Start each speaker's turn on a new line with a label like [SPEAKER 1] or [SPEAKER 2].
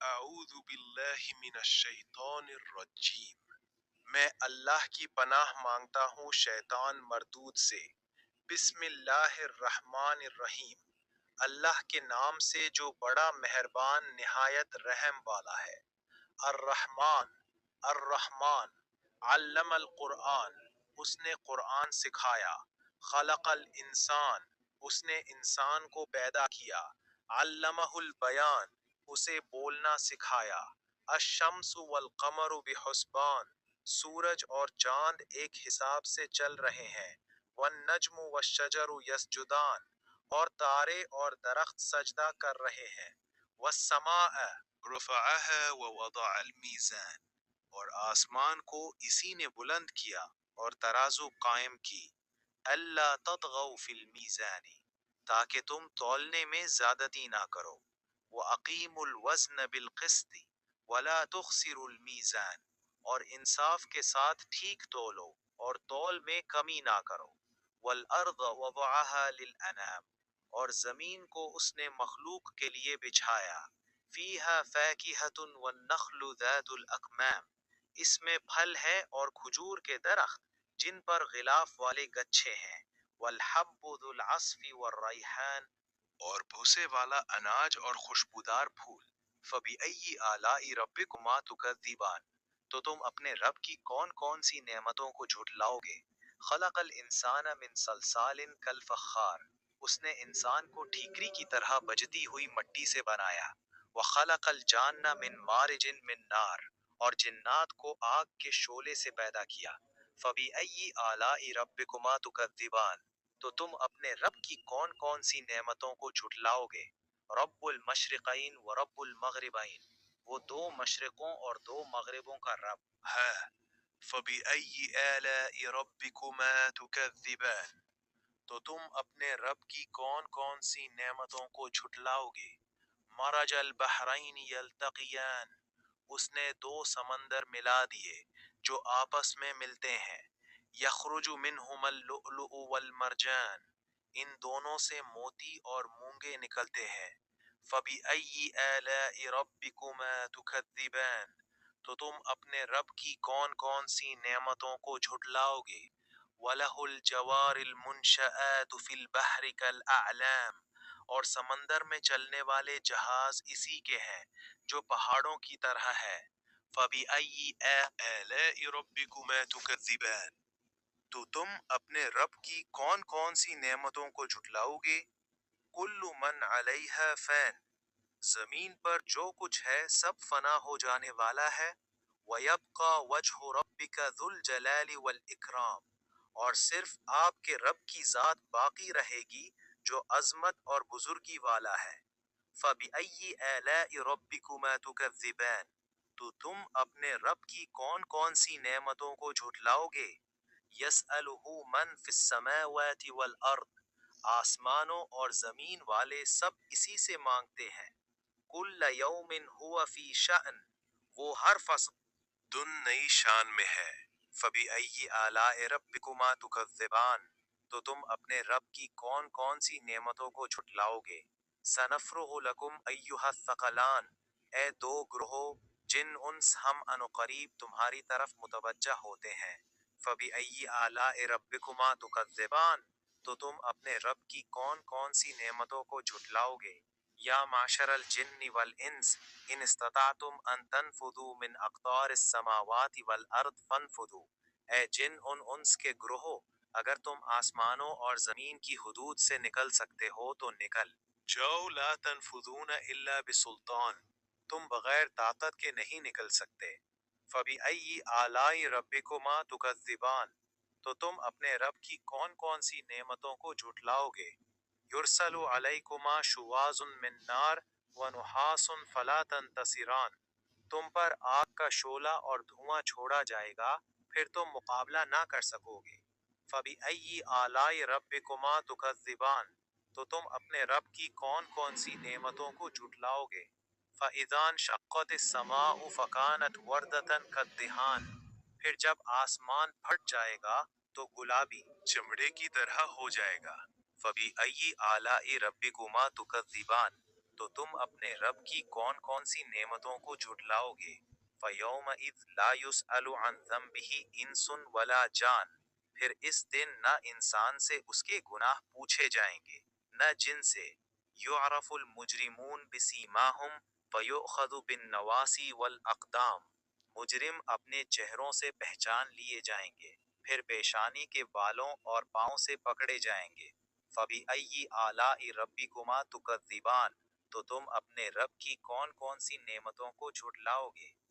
[SPEAKER 1] اعوذ باللہ من الشیطان الرجیم۔ میں اللہ کی پناہ مانگتا ہوں شیطان مردود سے۔ بسم اللہ الرحمن الرحیم۔ اللہ کے نام سے جو بڑا مہربان نہایت رحم والا ہے۔ الرحمن، الرحمن، علم القرآن، اس نے قرآن سکھایا۔ خلق الانسان، اس نے انسان کو پیدا کیا۔ علمہ البیان، اسے بولنا سکھایا۔ الشمس والقمر بحسبان، سورج اور چاند ایک حساب سے چل رہے ہیں۔ والنجم والشجر یسجدان، اور تارے اور درخت سجدہ کر رہے ہیں۔ والسماء رفعها ووضع الميزان، اور آسمان کو اسی نے بلند کیا اور ترازو قائم کی۔ اللہ تطغوا فی المیزان، تاکہ تم تولنے میں زیادتی نہ کرو۔ وَأَقِیمُوا الْوَزْنَ بِالْقِسْطِ وَلَا تُخْسِرُوا الْمِیزَانَ، اور انصاف کے ساتھ ٹھیک تولو اور تول میں کمی نہ کرو۔ وَالْأَرْضَ وَضَعَهَا لِلْأَنَامِ، اور زمین کو اس نے مخلوق کے لیے بچھایا۔ فِيهَا فَاكِهَةٌ وَالنَّخْلُ ذَاتُ الْأَكْمَامِ، اس میں پھل ہے اور کھجور کے درخت جن پر غلاف والے گچھے ہیں۔ وَالْحَبُّ ذُو الْعَصْفِ وَالرَّيْحَانُ، اور بھوسے والا اناج اور خوشبودار پھول۔ فَبِأَيِّ آلَاءِ رَبِّكُمَا تُكَذِّبَانِ، تو تم اپنے رب کی کون کون سی نعمتوں کو جھٹلاؤ گے۔ خلق الانسان من صلصال کالفخار، اس نے انسان کو ٹھیکری کی طرح بجتی ہوئی مٹی سے بنایا۔ وخلق الجان من مارج من نار، اور جنات کو آگ کے شعلے سے پیدا کیا۔ فَبِأَيِّ آلَاءِ رَبِّكُمَا تُكَذِّبَانِ، تو تم اپنے رب کی کون کون سی نعمتوں کو جھٹلاؤ گے۔ رب المشرقین و رب المغربین، وہ دو مشرقوں اور دو مغربوں کا رب ہے۔ فَبِأَيِّ آلَاءِ رَبِّكُمَا تُكَذِّبَانِ، تو تم اپنے رب کی کون کون سی نعمتوں کو جھٹلاؤ گے۔ مرج البحرین یلتقیان، اس نے دو سمندر ملا دیے جو آپس میں ملتے ہیں۔ یخرج منہما اللؤلؤ والمرجان، ان دونوں سے موتی اور مونگے نکلتے ہیں۔ فَبِأَيِّ آلَاءِ رَبِّكُمَا تُكَذِّبَانِ، تو تم اپنے رب کی کون کون سی نعمتوں کو جھٹلاؤ گے۔ وَلَهُ الْجَوَارِ الْمُنشَآتُ فِي الْبَحْرِ كَالْأَعْلَامِ، اور سمندر میں چلنے والے جہاز اسی کے ہیں جو پہاڑوں کی طرح ہے۔ فَبِأَيِّ آلَاءِ رَبِّكُمَا تُكَذِّبَانِ، تو تم اپنے رب کی کون کون سی نعمتوں کو جھٹلاؤ گے۔ کُلُّ مَنْ عَلَيْهَا فَانٍ، زمین پر جو کچھ ہے سب فنا ہو جانے والا ہے۔ وَيَبْقَى وَجْهُ رَبِّكَ ذُو الْجَلَالِ وَالْإِكْرَامِ، اور صرف آپ کے رب کی ذات باقی رہے گی جو عظمت اور بزرگی والا ہے۔ فَبِأَيِّ آلَاءِ رَبِّكُمَا تُكَذِّبَانِ، تو تم اپنے رب کی کون کون سی نعمتوں کو جھٹلاؤ گے۔ يَسْأَلُهُ مَنْ فِي السَّمَاوَاتِ وَالْأَرْضِ، آسمانوں اور زمین والے سب اسی سے مانگتے ہیں۔ كُلَّ يَوْمٍ هُوَ فِي شَأْنٍ، وہ ہر فصل دن نئی شان میں ہے۔ فَبِأَيِّ آلَاءِ رَبِّكُمَا تُكَذِّبَانِ، تو تم اپنے رب کی کون کون سی نعمتوں کو جھٹلاؤ گے۔ سَنَفْرُغُ لَكُمْ أَيُّهَ الثَّقَلَانِ، اے دو گروہوں جن انس ہم عنقریب تمہاری طرف متوجہ ہوتے ہیں۔ فَبِأَيِّ آلَاءِ رَبِّكُمَا تُكَذِّبَانِ، تو تم اپنے رب کی کون کون سی نعمتوں کو جھٹلاؤ گے۔ یا معشر الجن والانس ان استطعتم ان تنفذوا من اقطار السماوات والارض فانفذوا، اے جن انس کے گروہوں اگر تم آسمانوں اور زمین کی حدود سے نکل سکتے ہو تو نکل جاؤ۔ لا تنفذون الا بسلطان، تم بغیر طاقت کے نہیں نکل سکتے۔ فَبِأَيِّ آلَاءِ رَبِّكُمَا تُكَذِّبَانِ، تو تم اپنے رب کی کون کون سی نعمتوں کو جھٹلاؤ گے۔ يُرْسَلُ عَلَيْكُمَا شُوَاظٌ مِّن نَّارٍ وَنُحَاسٌ فَلَا تَنتَصِرَانِ، تم پر آگ کا شعلہ اور دھواں چھوڑا جائے گا پھر تم مقابلہ نہ کر سکو گے۔ فَبِأَيِّ آلَاءِ رَبِّكُمَا تُكَذِّبَانِ، تو تم اپنے رب کی کون کون سی نعمتوں کو جھٹلاؤ گے۔ فَإِذَا انشَقَّتِ السَّمَاءُ فَكَانَتْ وَرْدَةً كَالدِّهَانِ، پھر جب آسمان پھٹ جائے گا تو گلابی چمڑے کی طرح ہو جائے گا۔ فَبِأَيِّ آلَاءِ رَبِّكُمَا تُكَذِّبَانِ، تو تم اپنے رب کی کون کون سی نعمتوں کو جھٹلاؤ گے؟ فَيَوْمَئِذٍ لَا يُسْأَلُ عَنْ ذَنبِهِ إِنسٌ وَلَا جان، پھر اس دن نہ انسان سے اس کے گناہ پوچھے جائیں گے نہ جن سے۔ یعرف المجرمون بسیماہم فیؤخذ بالنواصی والاقدام، مجرم اپنے چہروں سے پہچان لیے جائیں گے، پھر پیشانی کے بالوں اور پاؤں سے پکڑے جائیں گے۔ فَبِأَيِّ آلَاءِ رَبِّكُمَا تُكَذِّبَانِ، تو تم اپنے رب کی کون کون سی نعمتوں کو جھٹلاؤ گے؟